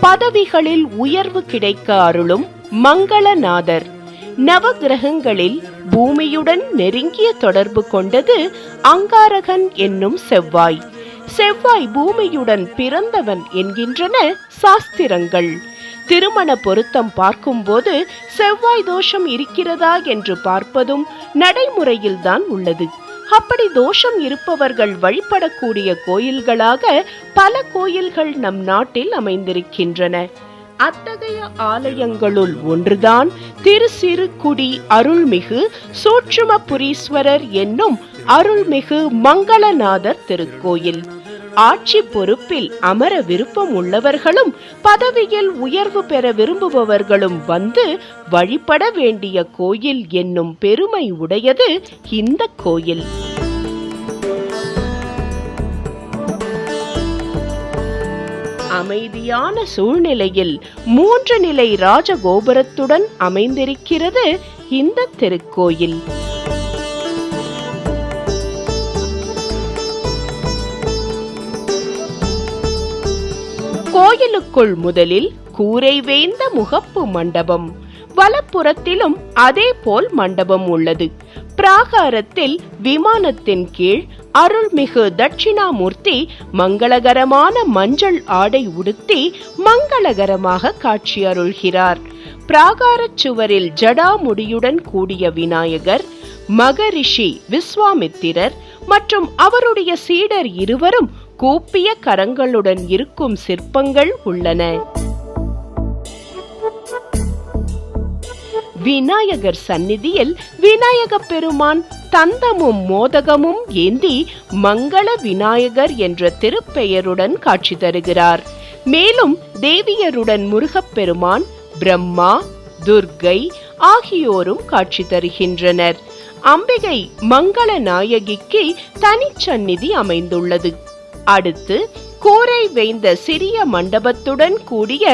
பதவிகளில் உயர்வு கிடைக்க அருளும் மங்களநாதர். நவகிரகங்களில் பூமியுடன் நெருங்கிய தொடர்பு கொண்டது அங்காரகன் என்னும் செவ்வாய். செவ்வாய் பூமியுடன் பிறந்தவன் என்கின்றன சாஸ்திரங்கள். திருமண பொருத்தம் பார்க்கும்போது செவ்வாய் தோஷம் இருக்கிறதா என்று பார்ப்பதும் நடைமுறையில்தான் உள்ளது. அப்படி தோஷம் இருப்பவர்கள் வழிபடக்கூடிய கோயில்களாக பல கோயில்கள் நம் நாட்டில் அமைந்திருக்கின்றன. அத்தகைய ஆலயங்களுள் ஒன்றுதான் திருச்சிறுகுடி அருள்மிகு சூட்சுமபுரீஸ்வரர் என்னும் அருள்மிகு மங்களநாதர் திருக்கோயில். ஆட்சி பொறுப்பில் அமர விருப்பம் உள்ளவர்களும் பதவியில் உயர்வு பெற விரும்புபவர்களும் வந்து வழிபட வேண்டிய கோயில் என்னும் பெருமை உடையது இந்த கோயில். அமைதியான சூழ்நிலையில் 3 நிலை ராஜகோபுரத்துடன் அமைந்திருக்கிறது இந்த திருக்கோயில். கோயிலுக்குள் முதலில் கூரை வேய்ந்த முகப்பு மண்டபம், வலப்புறத்திலும் அதே போல் மண்டபம் உள்ளது. பிராகாரத்தில் விமானத்தின் கீழ் அருள்மிகு தட்சிணாமூர்த்தி மங்களகரமான மஞ்சள் ஆடை உடுத்தி மங்களகரமாக காட்சி அருள்கிறார். பிராகாரச் சுவரில் ஜடாமுடியுடன் கூடிய விநாயகர், மகரிஷி விஸ்வாமித்திரர் மற்றும் அவருடைய சீடர் இருவரும் கூப்பிய கரங்களுடன் இருக்கும் சிற்பங்கள் உள்ளன. விநாயகர் சந்நிதியில் விநாயக பெருமான் தந்தமும் மோதகமும் ஏந்தி மங்கள விநாயகர் என்ற திருப்பெயருடன் காட்சி தருகிறார். மேலும் தேவியருடன் முருகப்பெருமான், பிரம்மா, துர்க்கை ஆகியோரும் காட்சி தருகின்றனர். அம்பிகை மங்கள நாயகிக்கு தனிச்சந்நிதி அமைந்துள்ளது. அடுத்து கூரை வேய்ந்த சிறிய மண்டபத்துடன் கூடிய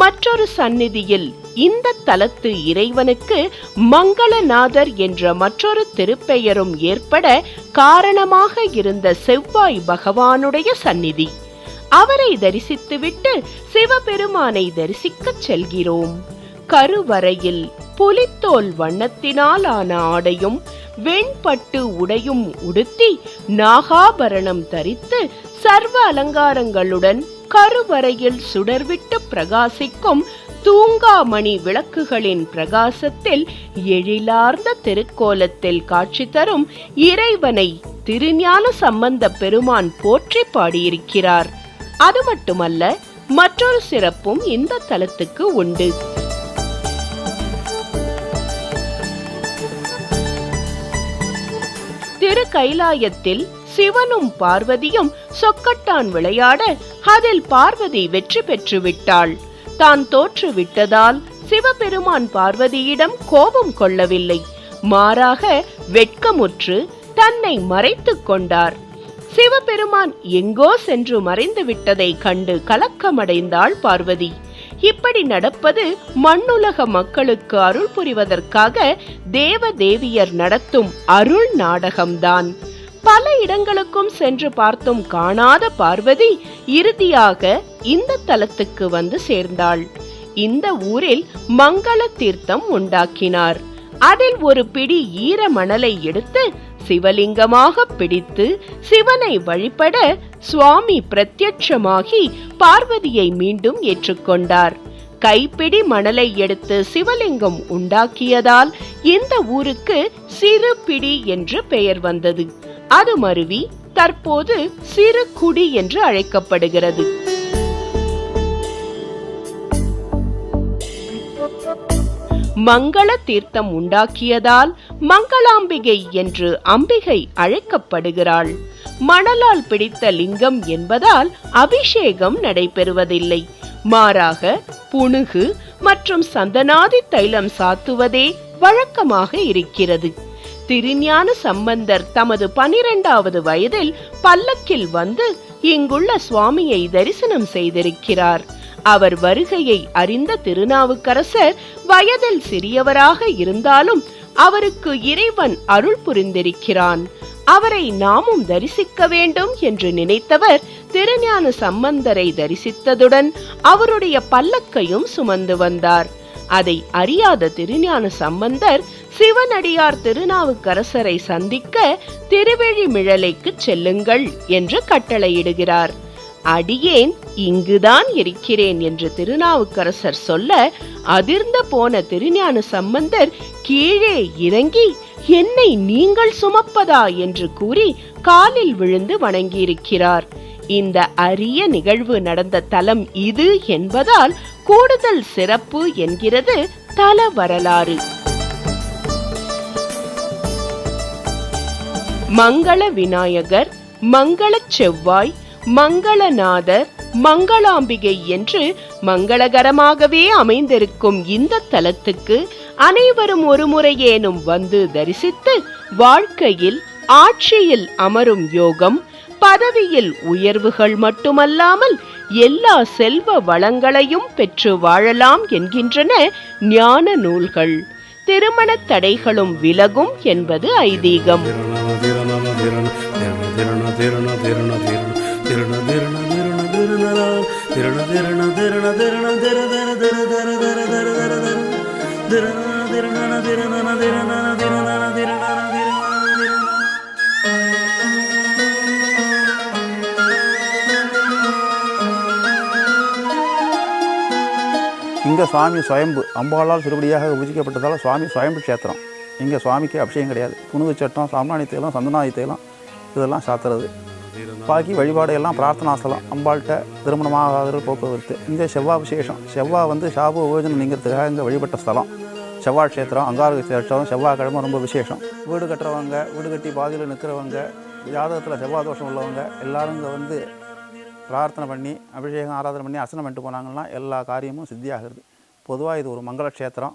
மற்றொரு சந்நிதியில் இந்த தலத்து இறைவனுக்கு மங்களநாதர் என்ற மற்றொரு திருப்பெயரும் ஏற்பட காரணமாக இருந்த செவ்வாய் பகவானுடைய சந்நிதி. அவரை தரிசித்துவிட்டு சிவபெருமானை தரிசிக்க செல்கிறோம். கருவறையில் புலித்தோல் வண்ணத்தினால் ஆன ஆடையும் வெண்பட்டு உடையும் உடுத்தி நாகாபரணம் தரித்து சர்வ அலங்காரங்களுடன் கருவறையில் சுடர்விட்டு பிரகாசிக்கும் தூங்காமணி விளக்குகளின் பிரகாசத்தில் எழிலார்ந்த திருக்கோலத்தில் காட்சி தரும் இறைவனை திருஞான சம்பந்த பெருமான் போற்றி பாடியிருக்கிறார். அது மட்டுமல்ல, மற்றொரு சிறப்பும் இந்த தலத்துக்கு உண்டு. திரு கைலாயத்தில் சிவனும் பார்வதியும் சொக்கட்டான் விளையாட அதில் பார்வதி வெற்றி பெற்று விட்டாள். தான் தோற்று விட்டதால் சிவபெருமான் பார்வதியிடம் கோபம் கொள்ளவில்லை. மாறாக வெட்கமுற்று தன்னை மறைத்துக் கொண்டார். சிவபெருமான் எங்கோ சென்று மறைந்து விட்டதை கண்டு கலக்கமடைந்தாள் பார்வதி. இப்படி நடப்பது மண்ணுலக மக்களுக்கு அருள் புரிவதற்காக தேவ தேவியர் நடத்தும் அருள் நாடகம்தான். பல இடங்களுக்கும் சென்று பார்த்தும் காணாத பார்வதி இறுதியாக இந்த தலத்துக்கு வந்து சேர்ந்தாள். இந்த ஊரில் மங்கள தீர்த்தம் உண்டாக்கினார். அதில் ஒரு பிடி ஈர மணலை எடுத்து சிவலிங்கமாக பிடித்து சிவனை வழிபட சுவாமி பிரத்யட்சமாகி பார்வதியை மீண்டும் ஏற்றுக்கொண்டார். கைப்பிடி மணலை எடுத்து சிவலிங்கம் உண்டாக்கியதால் இந்த ஊருக்கு சிறு பிடி என்று பெயர் வந்தது. அது மருவி தற்போது சிறு குடி என்று அழைக்கப்படுகிறது. மங்கள தீர்த்தம் உண்டாக்கியதால் மங்களாம்பிகை என்று அம்பிகை அழைக்கப்படுகிறாள். மணலால் பிடித்த லிங்கம் என்பதால் அபிஷேகம் நடைபெறுவதில்லை. மாறாக புனுகு மற்றும் சந்தனாதி தைலம் சாத்துவதே வழக்கமாக இருக்கிறது. திருஞான சம்பந்தர் தமது 12வது வயதில் பல்லக்கில் வந்து இங்குள்ள சுவாமியை தரிசனம் செய்திருக்கிறார். அவர் வருகையை அறிந்த திருநாவுக்கரசர் வயதில் சிறியவராக இருந்தாலும் அவருக்கு இறைவன் அருள் புரிந்திருக்கிறான். அவரை நாமும் தரிசிக்க வேண்டும் என்று நினைத்தவர் திருஞான சம்பந்தரை தரிசித்ததுடன் அவருடைய பல்லக்கையும் சுமந்து வந்தார். அதை அறியாத திருஞான சம்பந்தர் சிவனடியார் திருநாவுக்கரசரை சந்திக்க திருவெழிமிழலைக்கு செல்லுங்கள் என்று கட்டளையிடுகிறார். அடியேன் இங்குதான் இருக்கிறேன் என்று திருநாவுக்கரசர் சொல்ல அதிர்ந்த போன திருஞான சம்பந்தர் கீழே இறங்கி என்னை நீங்கள் சுமப்பதா என்று கூறி காலில் விழுந்து வணங்கியிருக்கிறார். இந்த அரிய நிகழ்வு நடந்த தலம் இது என்பதால் கூடுதல் சிறப்பு என்கிறது தல வரலாறு. மங்கள விநாயகர், மங்கள செவ்வாய், மங்களநாதர், மங்களாம்பிகை என்று மங்களகரமாகவே அமைந்திருக்கும் இந்த தலத்துக்கு அனைவரும் ஒரு முறையேனும் வந்து தரிசித்து வாழ்க்கையில் ஆட்சியில் அமரும் யோகம், பதவியில் உயர்வுகள் மட்டுமல்லாமல் எல்லா செல்வ வளங்களையும் பெற்று வாழலாம் என்கின்றன ஞான நூல்கள். திருமண தடைகளும் விலகும் என்பது ஐதீகம். இங்கே சுவாமி சுயம்பு அம்பாளால் திருப்படியாக பூஜிக்கப்பட்டதால் சுவாமி சுயம்பு க்ஷேத்திரம். இங்கே சுவாமிக்கு அபிஷேகம் கிடையாது. புனுகு சட்டம், சாம்பிராணி தைலம், சந்தனாதி தைலம் இதெல்லாம் சாத்துறது. பாக்கி வழிபாடு எல்லாம் பிரார்த்தனாஸ்தலம். அம்பாள்கிட்ட திருமணமாக போக்குவரத்து. இங்கே செவ்வாய் விசேஷம். செவ்வாய் வந்து சாபு உபயோஜனம் நீங்கிறதுக்காக இங்கே வழிபட்ட ஸ்தலம் செவ்வாய் க்ஷேத்திரம். அங்கார க்ஷேத்திரம் செவ்வாய்க்கிழமை ரொம்ப விசேஷம். வீடு கட்டுறவங்க, வீடு கட்டி பாதியில் நிற்கிறவங்க, ஜாதகத்தில் செவ்வாய் தோஷம் உள்ளவங்க எல்லாரும் இங்கே வந்து பிரார்த்தனை பண்ணி அபிஷேகம் ஆராதனை பண்ணி அர்ச்சனை பண்ணிட்டு போனாங்கன்னா எல்லா காரியமும் சித்தியாகிறது. பொதுவாக இது ஒரு மங்கள க்ஷேத்திரம்.